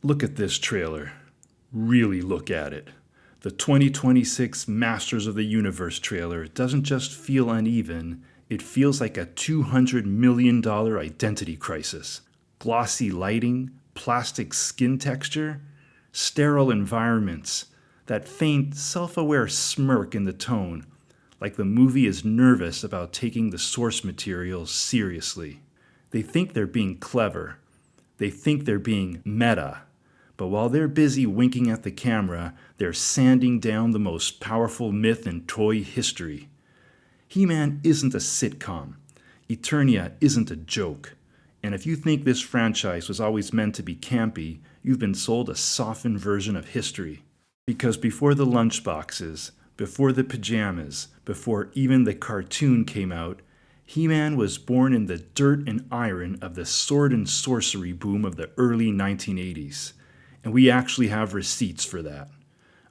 Look at this trailer. Really look at it. The 2026 Masters of the Universe trailer doesn't just feel uneven, it feels like a $200 million identity crisis. Glossy lighting, plastic skin texture, sterile environments, that faint, self-aware smirk in the tone, like the movie is nervous about taking the source material seriously. They think they're being clever. They think they're being meta. But while they're busy winking at the camera, they're sanding down the most powerful myth in toy history. He-Man isn't a sitcom. Eternia isn't a joke. And if you think this franchise was always meant to be campy, you've been sold a softened version of history. Because before the lunchboxes, before the pajamas, before even the cartoon came out, He-Man was born in the dirt and iron of the sword-and-sorcery boom of the early 1980s. And we actually have receipts for that.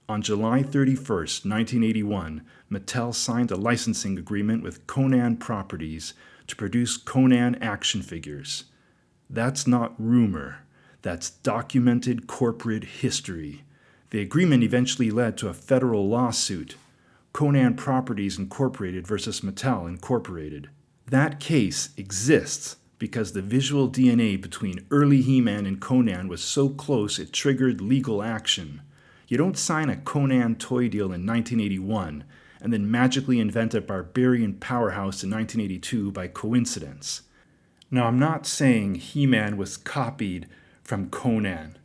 On July 31st, 1981, Mattel signed a licensing agreement with Conan Properties to produce Conan action figures. That's not rumor. That's documented corporate history. The agreement eventually led to a federal lawsuit, Conan Properties Incorporated versus Mattel Incorporated. That case exists because the visual DNA between early He-Man and Conan was so close it triggered legal action. You don't sign a Conan toy deal in 1981 and then magically invent a barbarian powerhouse in 1982 by coincidence. Now, I'm not saying He-Man was copied from Conan,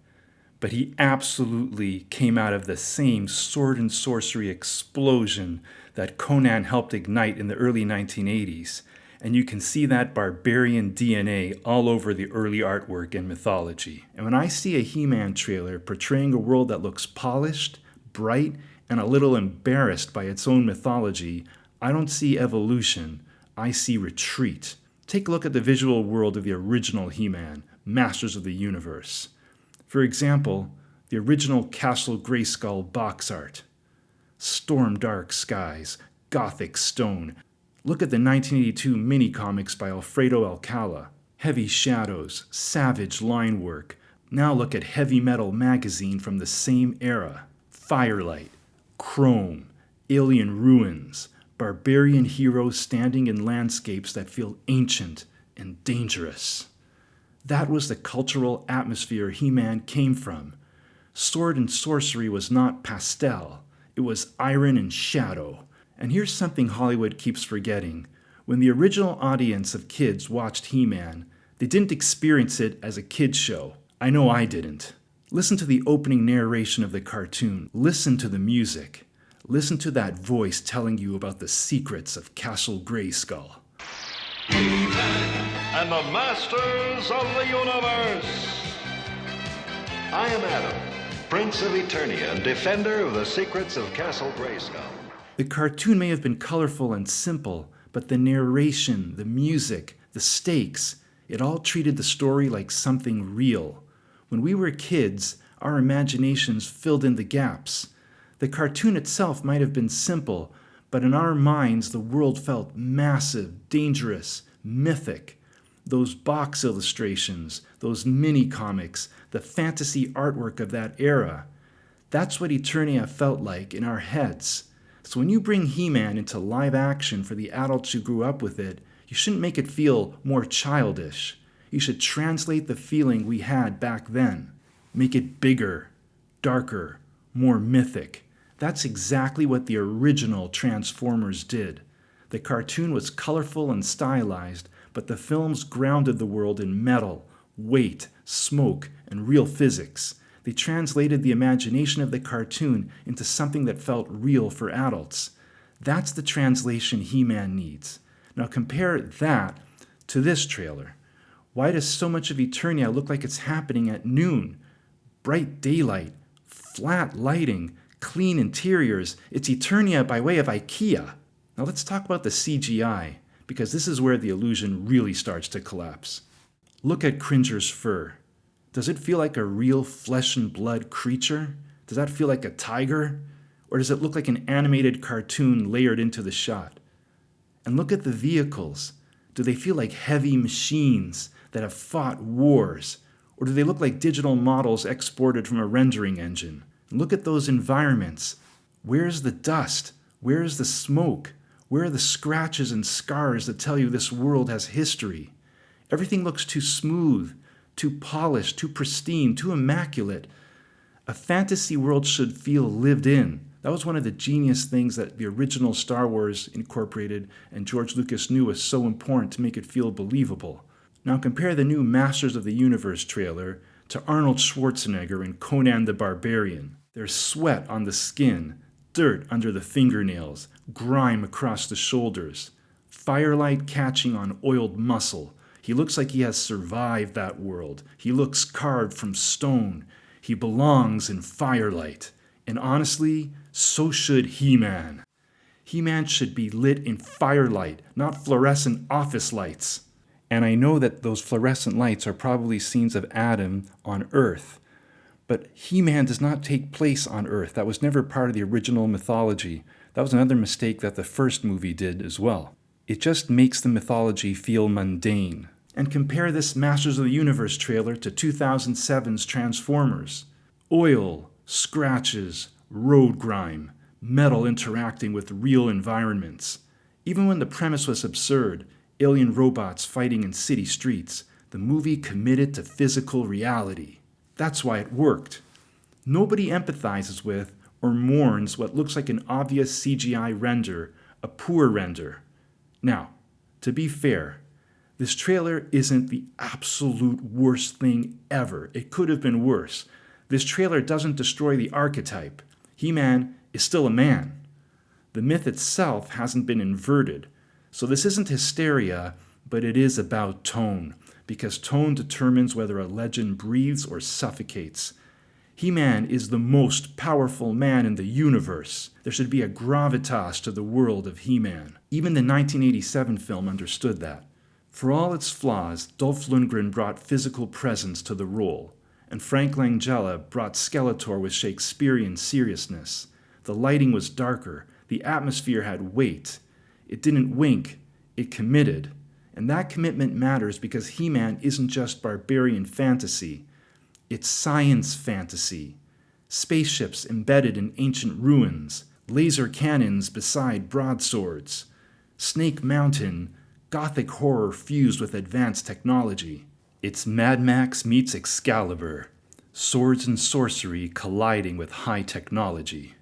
but he absolutely came out of the same sword and sorcery explosion that Conan helped ignite in the early 1980s. And you can see that barbarian DNA all over the early artwork and mythology. And when I see a He-Man trailer portraying a world that looks polished, bright, and a little embarrassed by its own mythology, I don't see evolution, I see retreat. Take a look at the visual world of the original He-Man, Masters of the Universe. For example, the original Castle Grayskull box art. Storm-dark skies, gothic stone. Look at the 1982 mini-comics by Alfredo Alcala. Heavy shadows, savage line work. Now look at Heavy Metal magazine from the same era. Firelight, chrome, alien ruins, barbarian heroes standing in landscapes that feel ancient and dangerous. That was the cultural atmosphere He-Man came from. Sword and sorcery was not pastel. It was iron and shadow. And here's something Hollywood keeps forgetting. When the original audience of kids watched He-Man, they didn't experience it as a kid's show. I know I didn't. Listen to the opening narration of the cartoon. Listen to the music. Listen to that voice telling you about the secrets of Castle Grayskull. He-Man and the Masters of the Universe. I am Adam, Prince of Eternia and defender of the secrets of Castle Grayskull. The cartoon may have been colorful and simple, but the narration, the music, the stakes, it all treated the story like something real. When we were kids, our imaginations filled in the gaps. The cartoon itself might have been simple, but in our minds the world felt massive, dangerous, mythic. Those box illustrations, those mini-comics, the fantasy artwork of that era, that's what Eternia felt like in our heads. So when you bring He-Man into live action for the adults who grew up with it, you shouldn't make it feel more childish. You should translate the feeling we had back then. Make it bigger, darker, more mythic. That's exactly what the original Transformers did. The cartoon was colorful and stylized, but the films grounded the world in metal, weight, smoke, and real physics. They translated the imagination of the cartoon into something that felt real for adults. That's the translation He-Man needs. Now compare that to this trailer. Why does so much of Eternia look like it's happening at noon? Bright daylight, flat lighting, clean interiors. It's Eternia by way of IKEA. Now let's talk about the CGI, because this is where the illusion really starts to collapse. Look at Cringer's fur. Does it feel like a real flesh and blood creature? Does that feel like a tiger? Or does it look like an animated cartoon layered into the shot? And look at the vehicles. Do they feel like heavy machines that have fought wars? Or do they look like digital models exported from a rendering engine? Look at those environments. Where's the dust? Where's the smoke? Where are the scratches and scars that tell you this world has history? Everything looks too smooth, too polished, too pristine, too immaculate. A fantasy world should feel lived in. That was one of the genius things that the original Star Wars incorporated and George Lucas knew was so important to make it feel believable. Now compare the new Masters of the Universe trailer to Arnold Schwarzenegger in Conan the Barbarian. There's sweat on the skin, dirt under the fingernails, grime across the shoulders, firelight catching on oiled muscle. He looks like he has survived that world. He looks carved from stone. He belongs in firelight. And honestly, so should He-Man. He-Man should be lit in firelight, not fluorescent office lights. And I know that those fluorescent lights are probably scenes of Adam on Earth. But He-Man does not take place on Earth. That was never part of the original mythology. That was another mistake that the first movie did as well. It just makes the mythology feel mundane. And compare this Masters of the Universe trailer to 2007's Transformers. Oil, scratches, road grime, metal interacting with real environments. Even when the premise was absurd, alien robots fighting in city streets, the movie committed to physical reality. That's why it worked. Nobody empathizes with or mourns what looks like an obvious CGI render, a poor render. Now, to be fair, this trailer isn't the absolute worst thing ever. It could have been worse. This trailer doesn't destroy the archetype. He-Man is still a man. The myth itself hasn't been inverted. So this isn't hysteria, but it is about tone, because tone determines whether a legend breathes or suffocates. He-Man is the most powerful man in the universe. There should be a gravitas to the world of He-Man. Even the 1987 film understood that. For all its flaws, Dolph Lundgren brought physical presence to the role, and Frank Langella brought Skeletor with Shakespearean seriousness. The lighting was darker, the atmosphere had weight. It didn't wink, it committed. And that commitment matters because He-Man isn't just barbarian fantasy. It's science fantasy. Spaceships embedded in ancient ruins, laser cannons beside broadswords, Snake Mountain, gothic horror fused with advanced technology. It's Mad Max meets Excalibur, swords and sorcery colliding with high technology.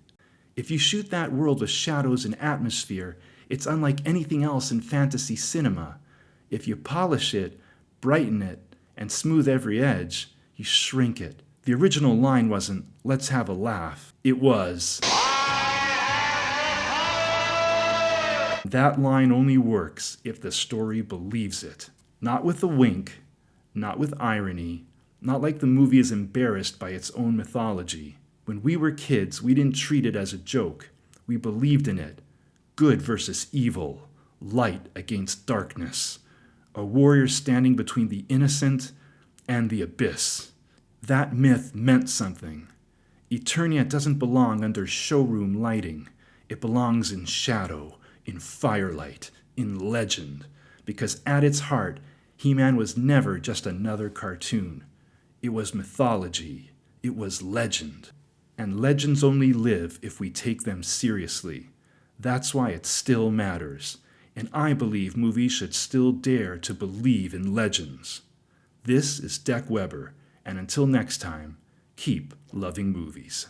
If you shoot that world with shadows and atmosphere, it's unlike anything else in fantasy cinema. If you polish it, brighten it, and smooth every edge, you shrink it. The original line wasn't, "Let's have a laugh." It was, that line only works if the story believes it. Not with a wink, not with irony, not like the movie is embarrassed by its own mythology. When we were kids, we didn't treat it as a joke. We believed in it. Good versus evil, light against darkness, a warrior standing between the innocent and the abyss. That myth meant something. Eternia doesn't belong under showroom lighting. It belongs in shadow, in firelight, in legend, because at its heart, He-Man was never just another cartoon. It was mythology. It was legend. And legends only live if we take them seriously. That's why it still matters, and I believe movies should still dare to believe in legends. This is Deck Weber, and until next time, keep loving movies.